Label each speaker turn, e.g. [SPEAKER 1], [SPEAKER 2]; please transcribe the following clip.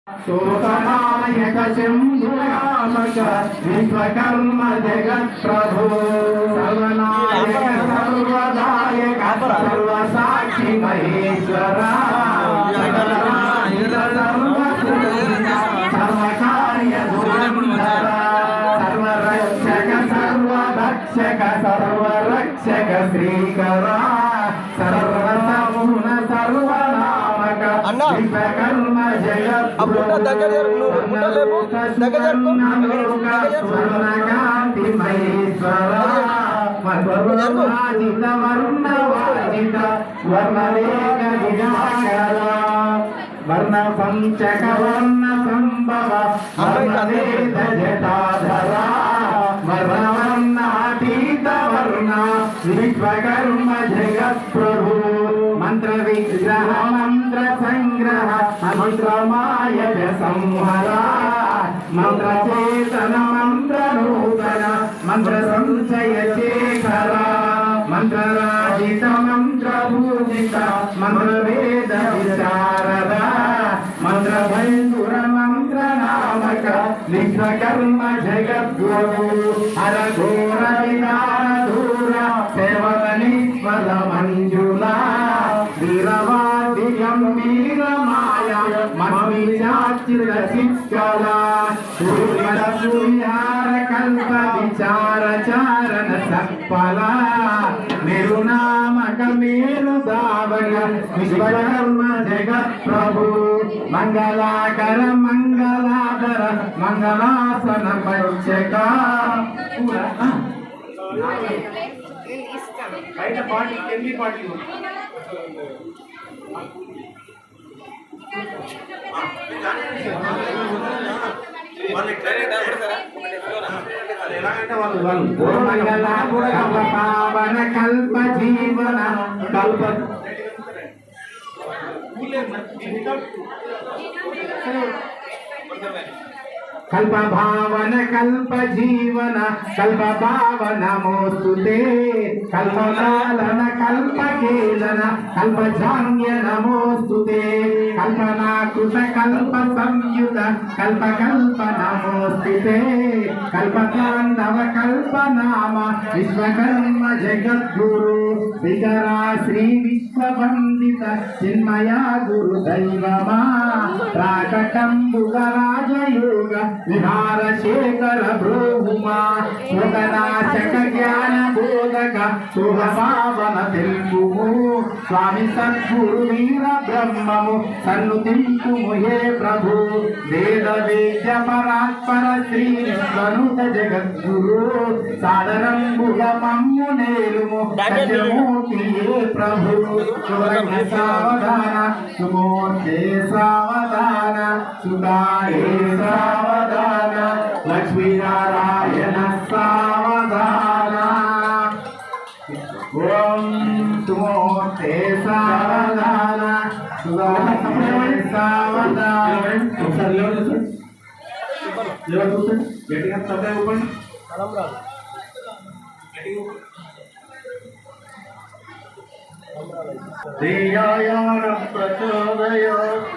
[SPEAKER 1] सोतनायक शंभुरामक विश्वकर्म जगत प्रभु सर्वनायक सर्वदायक सर्वसाक्षी महेश्वरा सर्वकार्य धुरंधरा सर्वरक्षक सर्वभक्षक सर्वरक्षक श्रीकरा सर्वसमुन सर्वनामक विश्वकर्म जगत स्वर्णकांति महेश्वरा वर्णवाजित वर्णवाजित वर्णलेख दिनाकरा वर्ण पंचक वर्ण संभव वर्णवेद जटाधरा वर्णवर्णातीत वर्ण विश्वकर्म जगत प्रभु मंत्र विग्रह मंत्र संग्रह मंत्र मायज संहरा मंत्र चेतन मंत्र नूतन मंत्र संचय शेखरा मंत्र राजित मंत्र पूजित मंत्र वेद विशारद मंत्र भैंसुर मंत्र नामक विश्वकर्म जगत गुरु हर घोर विदार धूर सेवनीश्वर मंजुला वीरवादि गंभीर माया मनोविचाचित शिक्षला सूर्य सूर्यार कल्प विचार चारण सत्फला मेरु नामक मेरु दावण विश्वकर्म जगत प्रभु मंगलाकर मंगलाधर मंगलासन पंचका బయట పార్టీ ఎన్ని పార్టీలు పావన కల్ప జీవన కల్ప कल्प भावन कल्प जीवन कल्प भावन नमोस्तुते कल्प लालन कल्प केलन कल्प जान्य नमोस्तुते कल्पना कृत कल्प संयुत कल्प कल्प नमोस्तुते कल्प तांडव कल्प नाम विश्वकर्म जगत गुरु विकरा श्री विश्ववंदित चिन्मया गुरु दैवमा प्राकटंबुग राजयोग विहार शेखर ब्रूहुमा सुखनाशक ज्ञान बोधक शुभ पावन तिल्पुमु स्वामी सद्गुरु वीर ब्रह्ममु सन्नुतिंपुमु हे प्रभु वेद वेद्य परात्पर श्री विश्वनुत जगद्गुरु सादरंबुग मम्मु नेलुमु सत्यमूर्ति हे प्रभु सुरंग सावधान सुमूर्ते सावधान सुदाये सावधान लक्ष्मी नारायण सावधान ओम तुमोते सावधान सुदाये सावधान गट्टिगा तबे ऊपर धियायान प्रचोदयात्